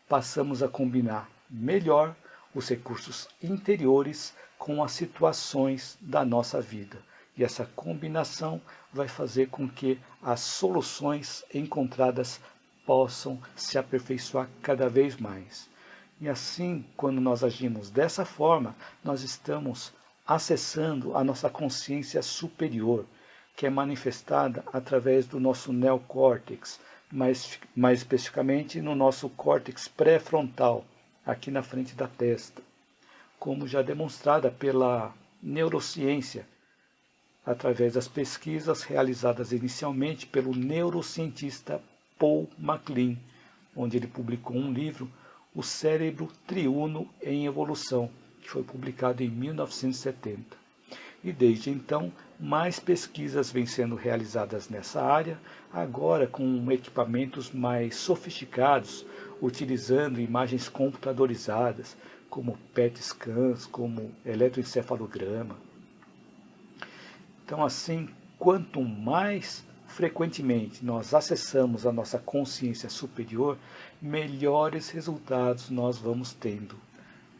passamos a combinar melhor os recursos interiores com as situações da nossa vida. E essa combinação vai fazer com que as soluções encontradas possam se aperfeiçoar cada vez mais. E assim, quando nós agimos dessa forma, nós estamos acessando a nossa consciência superior, que é manifestada através do nosso neocórtex, mais especificamente no nosso córtex pré-frontal, aqui na frente da testa, como já demonstrada pela neurociência, através das pesquisas realizadas inicialmente pelo neurocientista Paul MacLean, onde ele publicou um livro, O Cérebro Triuno em Evolução, que foi publicado em 1970. E desde então, mais pesquisas vêm sendo realizadas nessa área, agora com equipamentos mais sofisticados, utilizando imagens computadorizadas, como PET scans, como eletroencefalograma. Então, assim, quanto mais frequentemente nós acessamos a nossa consciência superior, melhores resultados nós vamos tendo.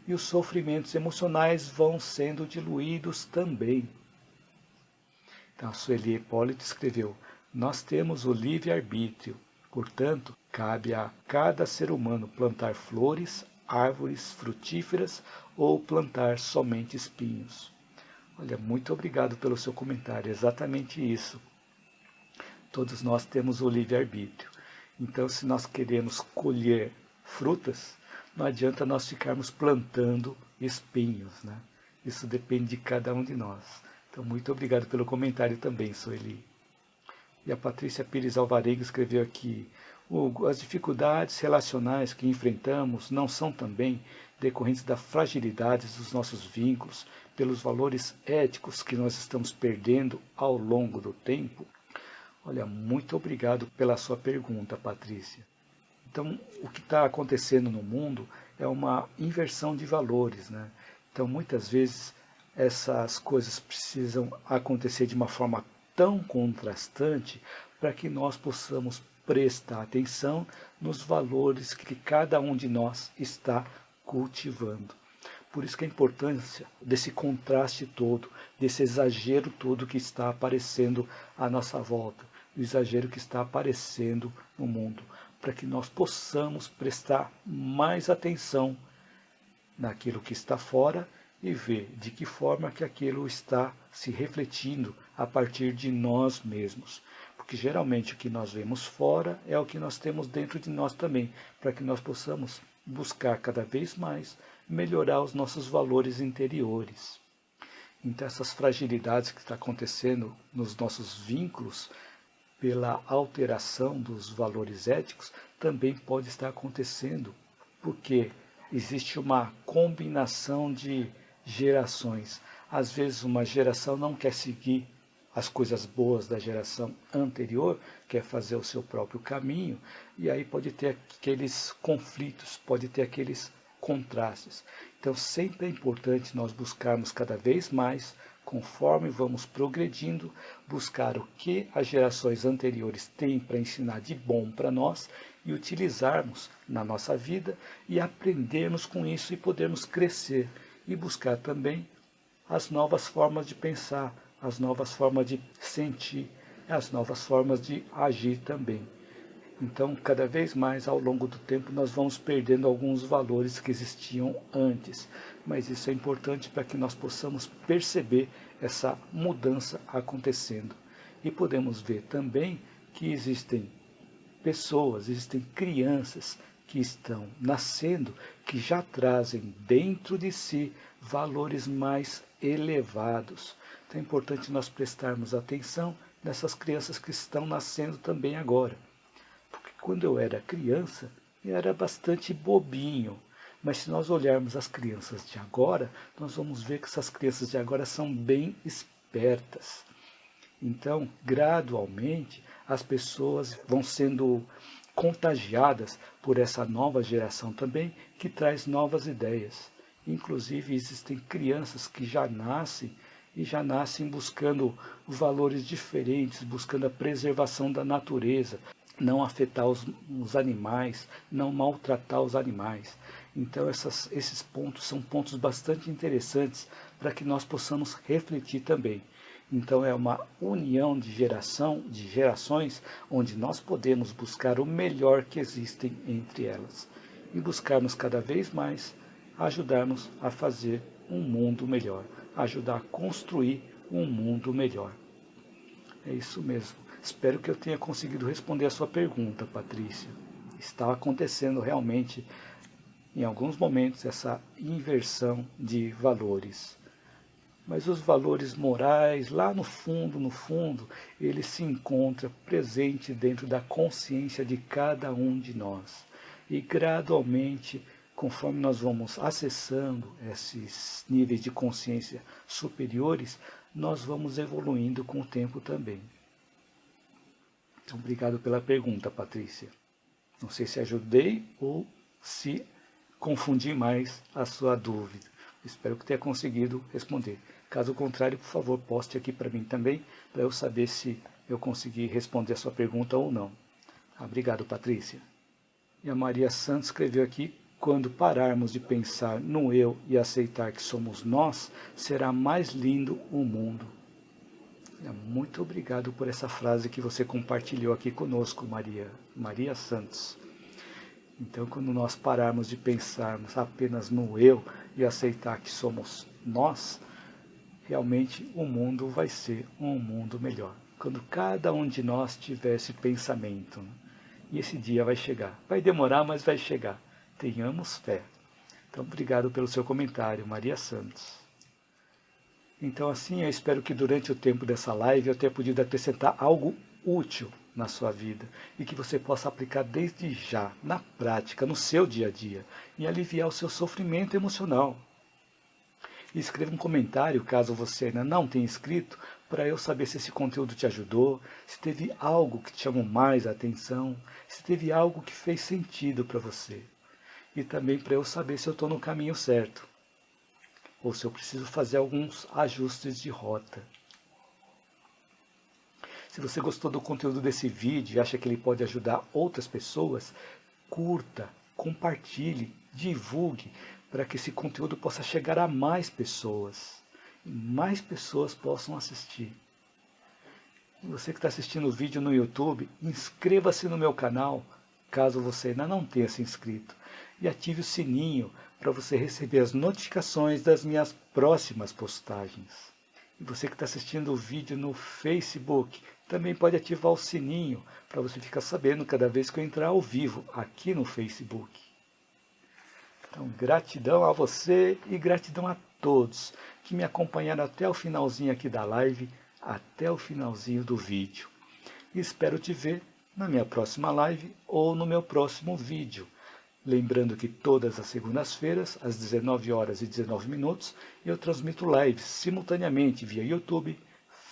E os sofrimentos emocionais vão sendo diluídos também. Então, a Sueli Hipólito escreveu: nós temos o livre-arbítrio, portanto, cabe a cada ser humano plantar flores, árvores frutíferas ou plantar somente espinhos. Olha, muito obrigado pelo seu comentário, é exatamente isso. Todos nós temos o livre-arbítrio. Então, se nós queremos colher frutas, não adianta nós ficarmos plantando espinhos, né? Isso depende de cada um de nós. Então, muito obrigado pelo comentário também, Sueli. E a Patrícia Pires Alvarenga escreveu aqui: as dificuldades relacionais que enfrentamos não são também decorrentes da fragilidade dos nossos vínculos, pelos valores éticos que nós estamos perdendo ao longo do tempo? Olha, muito obrigado pela sua pergunta, Patrícia. Então, o que está acontecendo no mundo é uma inversão de valores, né? Então, muitas vezes, essas coisas precisam acontecer de uma forma tão contrastante para que nós possamos prestar atenção nos valores que cada um de nós está cultivando. Por isso que a importância desse contraste todo, desse exagero todo que está aparecendo à nossa volta, o exagero que está aparecendo no mundo, para que nós possamos prestar mais atenção naquilo que está fora e ver de que forma que aquilo está se refletindo a partir de nós mesmos. Porque geralmente o que nós vemos fora é o que nós temos dentro de nós também, para que nós possamos buscar cada vez mais melhorar os nossos valores interiores. Então essas fragilidades que estão acontecendo nos nossos vínculos, pela alteração dos valores éticos, também pode estar acontecendo, porque existe uma combinação de gerações. Às vezes uma geração não quer seguir as coisas boas da geração anterior, quer fazer o seu próprio caminho, e aí pode ter aqueles conflitos, pode ter aqueles contrastes. Então sempre é importante nós buscarmos cada vez mais, conforme vamos progredindo, buscar o que as gerações anteriores têm para ensinar de bom para nós e utilizarmos na nossa vida e aprendermos com isso e podermos crescer e buscar também as novas formas de pensar, as novas formas de sentir, as novas formas de agir também. Então, cada vez mais ao longo do tempo nós vamos perdendo alguns valores que existiam antes, mas isso é importante para que nós possamos perceber essa mudança acontecendo. E podemos ver também que existem pessoas, existem crianças que estão nascendo, que já trazem dentro de si valores mais elevados. Então é importante nós prestarmos atenção nessas crianças que estão nascendo também agora. Porque quando eu era criança, eu era bastante bobinho. Mas se nós olharmos as crianças de agora, nós vamos ver que essas crianças de agora são bem espertas. Então, gradualmente, as pessoas vão sendo contagiadas por essa nova geração também, que traz novas ideias. Inclusive, existem crianças que já nascem e já nascem buscando valores diferentes, buscando a preservação da natureza, não afetar os animais, não maltratar os animais. Então, esses pontos são pontos bastante interessantes para que nós possamos refletir também. Então é uma união de gerações, onde nós podemos buscar o melhor que existem entre elas e buscarmos cada vez mais ajudarmos a fazer um mundo melhor, ajudar a construir um mundo melhor. É isso mesmo. Espero que eu tenha conseguido responder a sua pergunta, Patrícia. Está acontecendo realmente, em alguns momentos, essa inversão de valores. Mas os valores morais, lá no fundo, ele se encontra presente dentro da consciência de cada um de nós. E gradualmente, conforme nós vamos acessando esses níveis de consciência superiores, nós vamos evoluindo com o tempo também. Então, obrigado pela pergunta, Patrícia. Não sei se ajudei ou se confundi mais a sua dúvida. Espero que tenha conseguido responder. Caso contrário, por favor, poste aqui para mim também, para eu saber se eu consegui responder a sua pergunta ou não. Obrigado, Patrícia. E a Maria Santos escreveu aqui: quando pararmos de pensar no eu e aceitar que somos nós, será mais lindo o mundo. Muito obrigado por essa frase que você compartilhou aqui conosco, Maria Santos. Então, quando nós pararmos de pensarmos apenas no eu e aceitar que somos nós, realmente o mundo vai ser um mundo melhor. Quando cada um de nós tiver esse pensamento, né? E esse dia vai chegar. Vai demorar, mas vai chegar. Tenhamos fé. Então, obrigado pelo seu comentário, Maria Santos. Então, assim, eu espero que durante o tempo dessa live eu tenha podido acrescentar algo útil na sua vida e que você possa aplicar desde já, na prática, no seu dia a dia, e aliviar o seu sofrimento emocional. E escreva um comentário, caso você ainda não tenha escrito, para eu saber se esse conteúdo te ajudou, se teve algo que te chamou mais a atenção, se teve algo que fez sentido para você. E também para eu saber se eu estou no caminho certo, ou se eu preciso fazer alguns ajustes de rota. Se você gostou do conteúdo desse vídeo e acha que ele pode ajudar outras pessoas, curta, compartilhe, divulgue, para que esse conteúdo possa chegar a mais pessoas. E mais pessoas possam assistir. E você que está assistindo o vídeo no YouTube, inscreva-se no meu canal, caso você ainda não tenha se inscrito. E ative o sininho para você receber as notificações das minhas próximas postagens. E você que está assistindo o vídeo no Facebook, também pode ativar o sininho para você ficar sabendo cada vez que eu entrar ao vivo aqui no Facebook. Então, gratidão a você e gratidão a todos que me acompanharam até o finalzinho aqui da live, até o finalzinho do vídeo. E espero te ver na minha próxima live ou no meu próximo vídeo. Lembrando que todas as segundas-feiras, às 19h19, eu transmito lives simultaneamente via YouTube,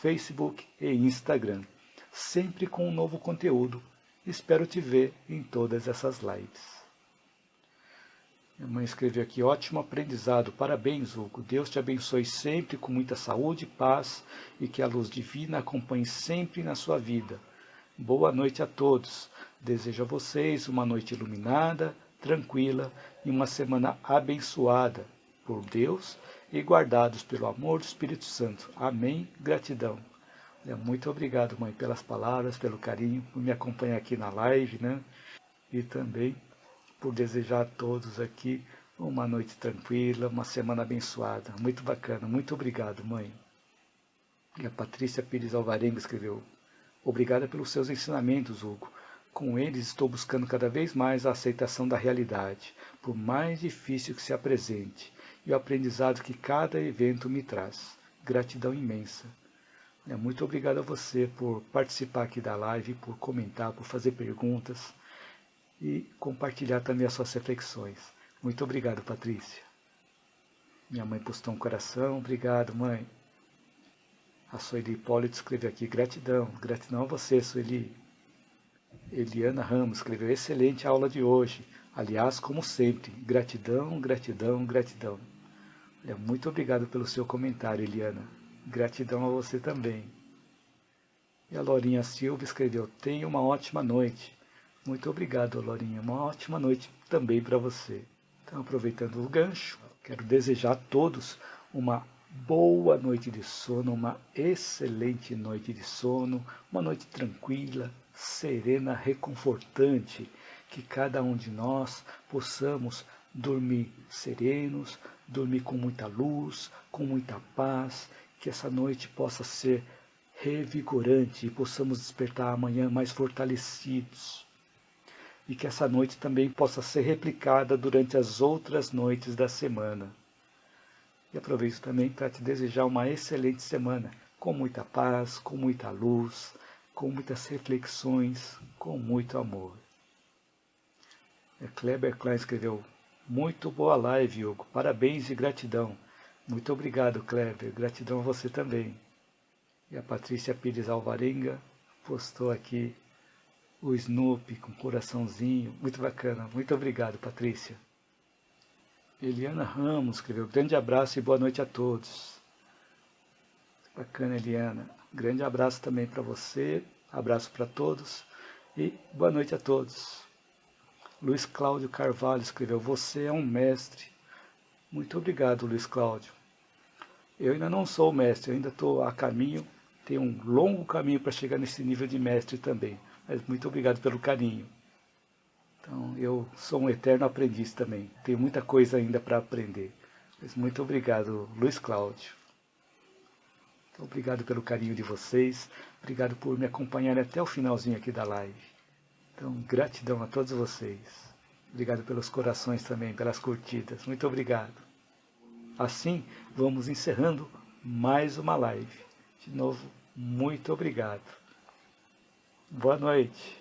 Facebook e Instagram, sempre com um novo conteúdo. Espero te ver em todas essas lives. Minha mãe escreveu aqui: ótimo aprendizado, parabéns, Hugo. Deus te abençoe sempre com muita saúde e paz e que a luz divina acompanhe sempre na sua vida. Boa noite a todos. Desejo a vocês uma noite iluminada, tranquila e uma semana abençoada por Deus e guardados pelo amor do Espírito Santo. Amém. Gratidão. Muito obrigado, mãe, pelas palavras, pelo carinho, por me acompanhar aqui na live, né? E também por desejar a todos aqui uma noite tranquila, uma semana abençoada. Muito bacana. Muito obrigado, mãe. E a Patrícia Pires Alvarenga escreveu: obrigada pelos seus ensinamentos, Hugo. Com eles estou buscando cada vez mais a aceitação da realidade, por mais difícil que se apresente, e o aprendizado que cada evento me traz. Gratidão imensa. Muito obrigado a você por participar aqui da live, por comentar, por fazer perguntas. e compartilhar também as suas reflexões. Muito obrigado, Patrícia. Minha mãe postou um coração. Obrigado, mãe. A Sueli Hipólito escreveu aqui, gratidão. Gratidão a você, Sueli. Eliana Ramos escreveu, excelente aula de hoje. Aliás, como sempre, gratidão, gratidão, gratidão. Muito obrigado pelo seu comentário, Eliana. Gratidão a você também. E a Lorinha Silva escreveu, tenha uma ótima noite. Muito obrigado, Lorinha. Uma ótima noite também para você. Então, aproveitando o gancho, quero desejar a todos uma boa noite de sono, uma excelente noite de sono, uma noite tranquila, serena, reconfortante, que cada um de nós possamos dormir serenos, dormir com muita luz, com muita paz, que essa noite possa ser revigorante e possamos despertar amanhã mais fortalecidos. E que essa noite também possa ser replicada durante as outras noites da semana. E aproveito também para te desejar uma excelente semana, com muita paz, com muita luz, com muitas reflexões, com muito amor. Kleber Klein escreveu, muito boa live, Hugo, parabéns e gratidão. Muito obrigado, Kleber, gratidão a você também. E a Patrícia Pires Alvarenga postou aqui o Snoopy com coraçãozinho, muito bacana, muito obrigado, Patrícia. Eliana Ramos escreveu, grande abraço e boa noite a todos. Bacana, Eliana. Grande abraço também para você, abraço para todos e boa noite a todos. Luiz Cláudio Carvalho escreveu, você é um mestre. Muito obrigado, Luiz Cláudio. Eu ainda não sou mestre, eu ainda estou a caminho, tenho um longo caminho para chegar nesse nível de mestre também. Mas muito obrigado pelo carinho. Então, eu sou um eterno aprendiz também. Tenho muita coisa ainda para aprender. Mas muito obrigado, Luiz Cláudio. Então, obrigado pelo carinho de vocês. Obrigado por me acompanharem até o finalzinho aqui da live. Então, gratidão a todos vocês. Obrigado pelos corações também, pelas curtidas. Muito obrigado. Assim, vamos encerrando mais uma live. De novo, muito obrigado. Boa noite.